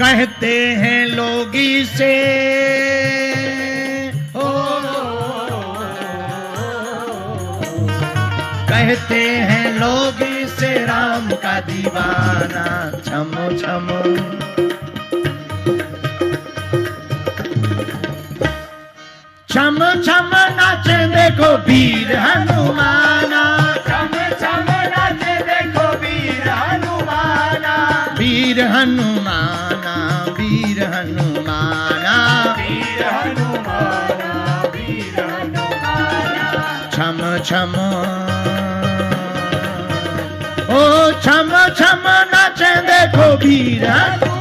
कहते हैं लोग इसे हो, कहते हैं लोग इसे राम का दीवाना। छम छम छम छम नाचे देखो वीर हनुमाना। छम छम नाचे देखो वीर हनुमाना। वीर हनुमाना, वीर हनुमाना, वीर हनुमाना, वीर हनुमाना। छम छम ओ छम छम नाचे देखो वीर हनुमाना।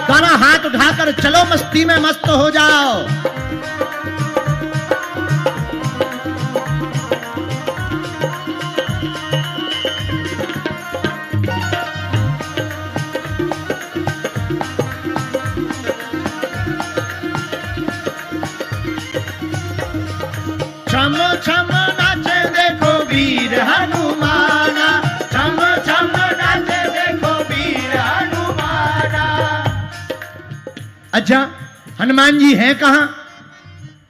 दोनों हाथ उठाकर चलो मस्ती में मस्त हो जाओ। छम छम नाचे देखो वीर हनुमाना। छम छम नाचे देखो वीर हनुमाना। अच्छा, हनुमान जी हैं कहाँ?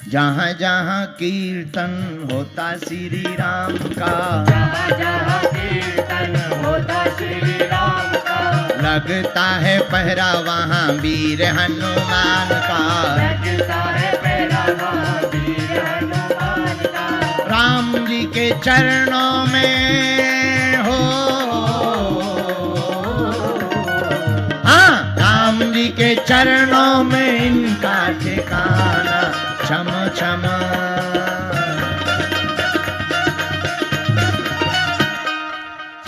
जहाँ जहाँ कीर्तन होता श्री राम का, जहाँ जहाँ कीर्तन होता श्री राम का, लगता है पहरा वहाँ वीर हनुमान का। लगता है पहरा वहाँ वीर हनुमान का। राम जी के चरणों में हो, हाँ राम जी के चरणों में इनका ठिकाना। छम छम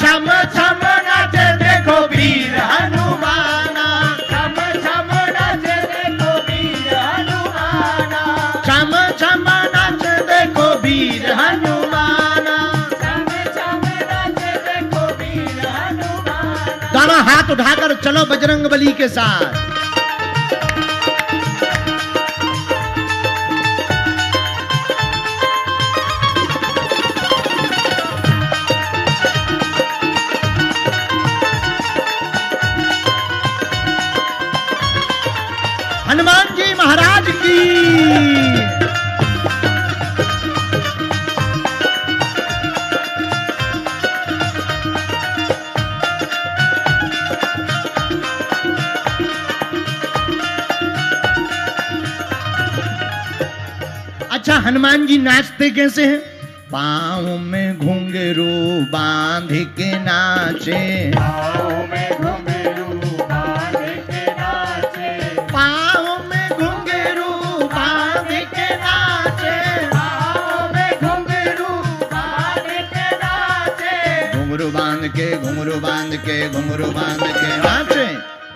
छम छम नाचे देखो वीर हनुमाना। छम छम नाचे देखो वीर हनुमाना। छम छम नाचे देखो वीर हनुमाना। छम छम नाचे देखो वीर हनुमाना। दोनों हाथ उठाकर चलो बजरंग बली के साथ। हनुमान जी महाराज की। अच्छा, हनुमान जी नाचते कैसे हैं? पाँव में घुंघरू बांध के नाचे। पाँव में घुंघरू बांध के नाचे। पाँव में घुंघरू बांध के नाचे। पाँव में घुंघरू बांध के नाचे। घुंघरू बांध के, घुंघरू बांध के, घुंघरू बांध के नाचे।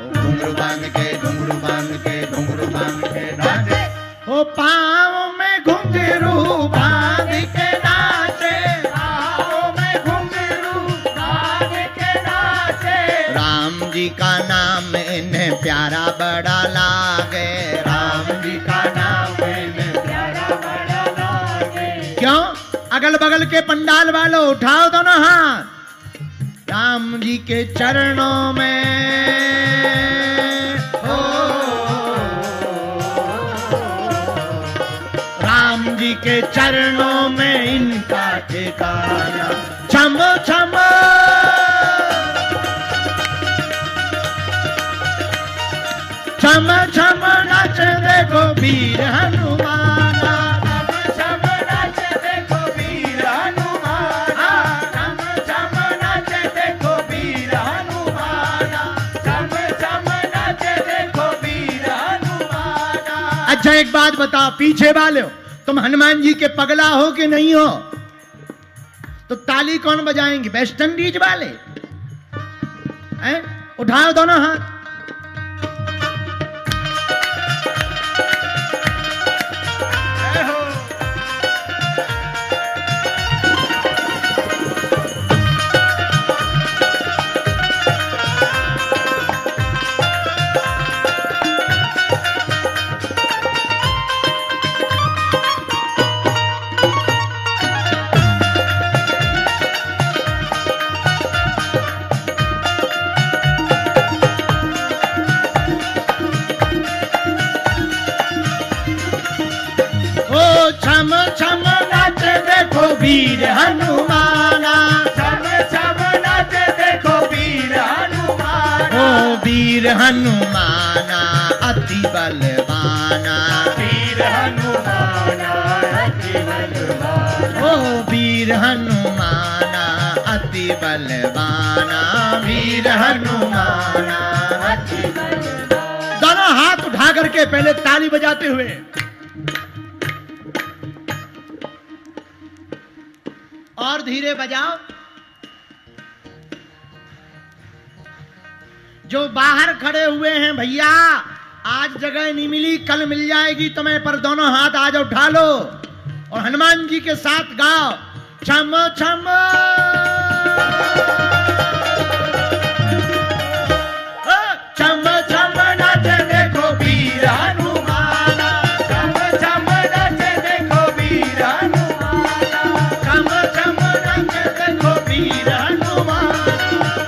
ओ घुंघरू बांध के, घुंघरू बांध के, घुंघरू बांध के नाचे। ओ पाँव में घुंघरू बांध के नाचे। पाँव में घुंघरू बांध के नाचे। राम जी का नाम इन्हें प्यारा बड़ा लागे। राम जी का नाम इन्हें प्यारा बड़ा लागे। क्यों? अगल बगल के पंडाल वालों उठाओ दोनों हाथ। राम जी के चरणों में हो, राम जी के चरणों में इनका ठिकाना। छम छम छम छम नाच देखो वीर हनुमाना। छम छम नाचे देखो वीर हनुमाना। छम छम नाचे देखो वीर हनुमाना। छम छम नाचे देखो वीर हनुमाना। अच्छा, एक बात बताओ पीछे वाले हो, तुम हनुमान जी के पगला हो कि नहीं हो? तो ताली कौन बजाएंगे? वेस्ट इंडीज वाले हैं? उठाओ दोनों हाथ। देखो वीर हनुमाना, छम छम नाचे देखो वीर हनुमाना, ओ वीर हनुमाना अति बलवाना, वीर हनुमाना अति बलवाना, ओ वीर हनुमाना अति बलवाना, वीर हनुमाना अति बलवाना। दोनों हाथ उठा करके पहले ताली बजाते हुए और धीरे बजाओ। जो बाहर खड़े हुए हैं भैया, आज जगह नहीं मिली, कल मिल जाएगी तुम्हें, पर दोनों हाथ आज उठा लो और हनुमान जी के साथ गाओ, छम छम छम छम नाचे देखो वीर हनुमाना, छम छम नाचे देखो वीर हनुमाना, छम छम नाचे देखो वीर हनुमाना,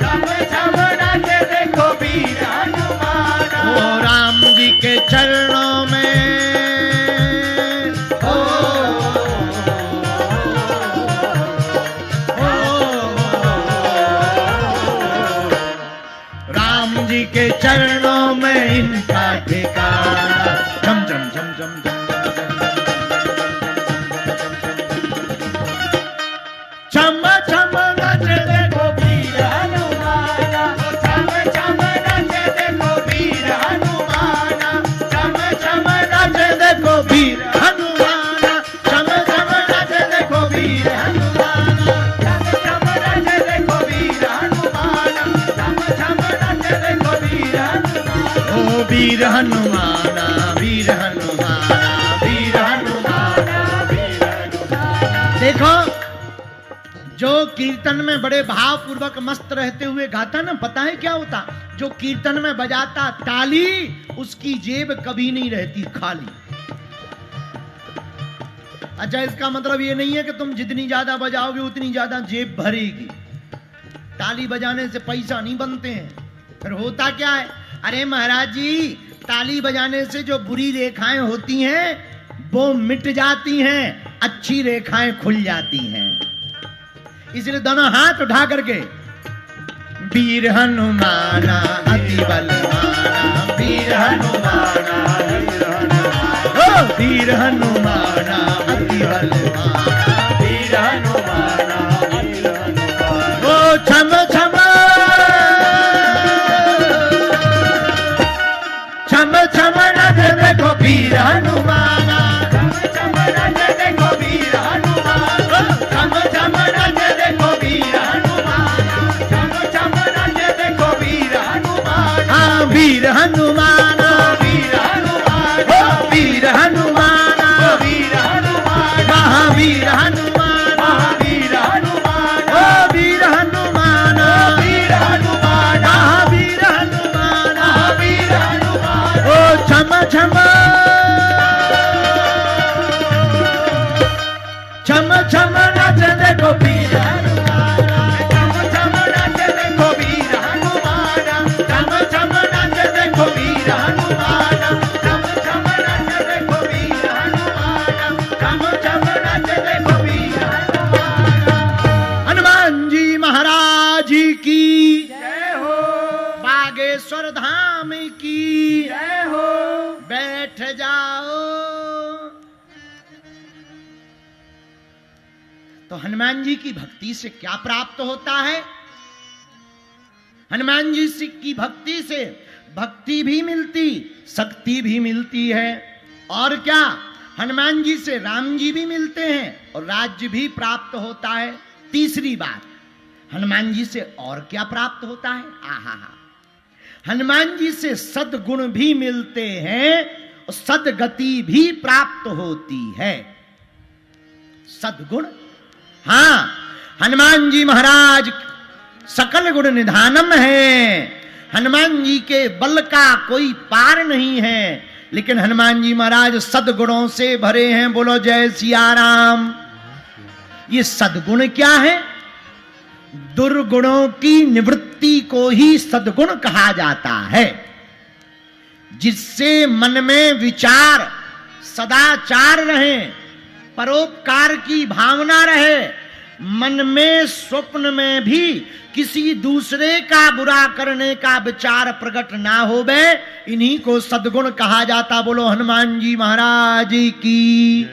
छम छम नाचे देखो वीर हनुमाना। ओ राम जी के चरणों में, ओ, राम जी के चरणों में इनका ठिकाना, झम झम झम झम झम झम नाचे देखो वीर हनुमाना, छम छम नाचे देखो वीर हनुमाना, छम छम नाचे देखो वीर हनुमाना, झम झम नाचे देखो वीर हनुमाना, छम छम नाचे देखो वीर हनुमाना, छम छम नाचे देखो वीर हनुमाना। ओ वीर हनुमाना, वीर हनुमाना, वीर हनुमाना। वीर हनुमाना। देखो, जो कीर्तन में बड़े भाव पूर्वक मस्त रहते हुए गाता ना, पता है क्या होता? जो कीर्तन में बजाता ताली, उसकी जेब कभी नहीं रहती खाली। अच्छा, इसका मतलब ये नहीं है कि तुम जितनी ज्यादा बजाओगे उतनी ज्यादा जेब भरेगी। ताली बजाने से पैसा नहीं बनते हैं। फिर होता क्या है? अरे महाराज जी, ताली बजाने से जो बुरी रेखाएं होती हैं वो मिट जाती हैं, अच्छी रेखाएं खुल जाती हैं। इसलिए दोनों हाथ उठा करके वीर हनुमाना अति बलवाना, वीर हनुमाना, ओ वीर हनुमाना अति बलवाना, वीर हनुमाना, वीर हनुमाना। ओ छम छम छम छम नाचे देखो वीर हनुमाना, छम छम नाचे देखो वीर हनुमाना, छम छम नाचे देखो वीर हनुमाना, छम छम नाचे देखो वीर हनुमाना। हाँ वीर हनुमाना, वीर हनुमाना, ओ वीर हनुमाना, वीर हनुमाना, महावीर हनुमाना, महावीर हनुमाना, ओ वीर हनुमाना, वीर हनुमाना, महावीर हनुमाना, महावीर हनुमाना। ओ छम छम छम छम नाचे देखो वीर हनुमाना, छम छम नाचे देखो वीर हनुमाना, छम छम नाचे देखो वीर हनुमाना, छम छम नाचे देखो वीर हनुमाना, छम छम नाचे देखो वीर हनुमाना। हनुमान जी महाराज की जय हो, बागेश्वर धाम की जय हो। बैठ जाओ। तो हनुमान जी की भक्ति से क्या प्राप्त होता है? हनुमान जी की भक्ति से भक्ति भी मिलती, शक्ति भी मिलती है, और क्या, हनुमान जी से राम जी भी मिलते हैं और राज्य भी प्राप्त होता है। तीसरी बात, हनुमान जी से और क्या प्राप्त होता है? आहा, हनुमान जी से सद्गुण भी मिलते हैं और सद्गति भी प्राप्त होती है। सद्गुण, हाँ, हनुमान जी महाराज सकल गुण निधानम है। हनुमान जी के बल का कोई पार नहीं है, लेकिन हनुमान जी महाराज सद्गुणों से भरे हैं। बोलो जय सिया राम। ये सद्गुण क्या है? दुर्गुणों की निवृत्ति को ही सद्गुण कहा जाता है। जिससे मन में विचार सदाचार रहे, परोपकार की भावना रहे, मन में स्वप्न में भी किसी दूसरे का बुरा करने का विचार प्रकट ना होवे, इन्हीं को सद्गुण कहा जाता। बोलो हनुमान जी महाराज की।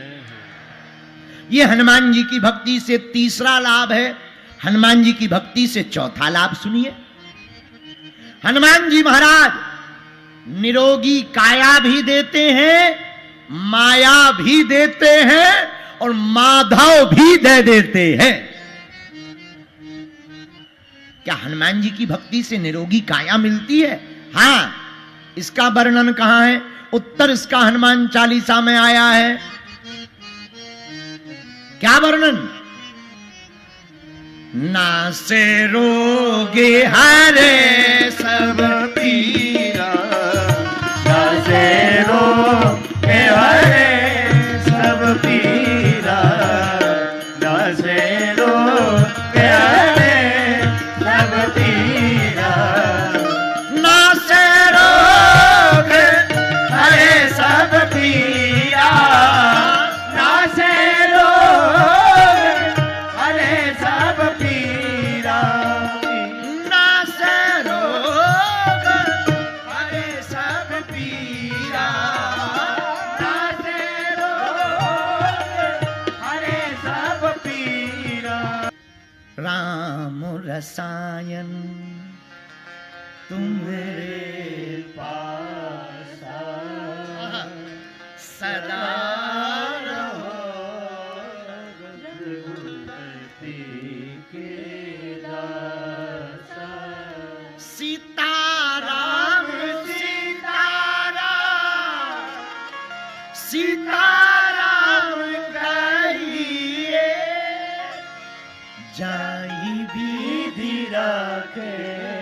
ये हनुमान जी की भक्ति से तीसरा लाभ है। हनुमान जी की भक्ति से चौथा लाभ सुनिए। हनुमान जी महाराज निरोगी काया भी देते हैं, माया भी देते हैं और माधव भी दे देते हैं। क्या हनुमान जी की भक्ति से निरोगी काया मिलती है? हां, इसका वर्णन कहां है? उत्तर इसका हनुमान चालीसा में आया है। क्या वर्णन? नासे रोगे हरे सब पीरा, नासे रोगे हरे सब पीरा, नासे रोगे हरे सब पीरा, नासे रोग हरे सब पीरा, नासे रोग हरे सब पीरा, नासे रोग हरे सब पीरा, नासे रोग हरे सब पीरा। राम रसायन तुम्हारे पास सदा रहो रघुपति के दासा। सीताराम सीताराम सीताराम कहिए जाई भी विधि राखे